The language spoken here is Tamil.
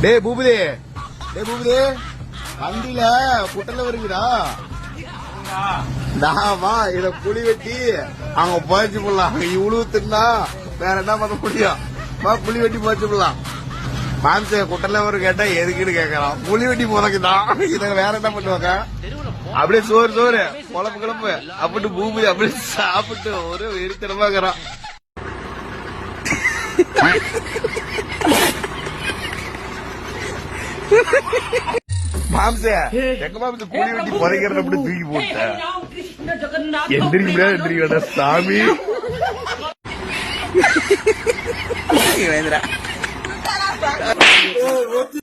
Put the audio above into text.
டேய் பூபதி, வண்டியில குட்டல வருகிறா வா, இத புளி வெட்டி அவங்க போயிச்சு போடலாம். இவ்வளவு தின்னா வேற என்ன பண்ண முடியும்? வா, புளி வெட்டி போயிச்சு போடலாம். மாம்ச குட்டல வரும் கேட்டா எதுக்குன்னு கேட்கறான். புளி வெட்டி போறதுக்குதான். இத வேற என்ன பண்ணுவாங்க? அப்படியே சோறு குழம்பு அப்படி பூபதி அப்படியே சாப்பிட்டு ஒரு வெறித்தனமாக்குறான். மாம்ச எங்க மாம்ச புளி வெட்டி புதைக்கிறத அப்படி தூக்கி போட்ட. எந்திரிக்கா சாமி.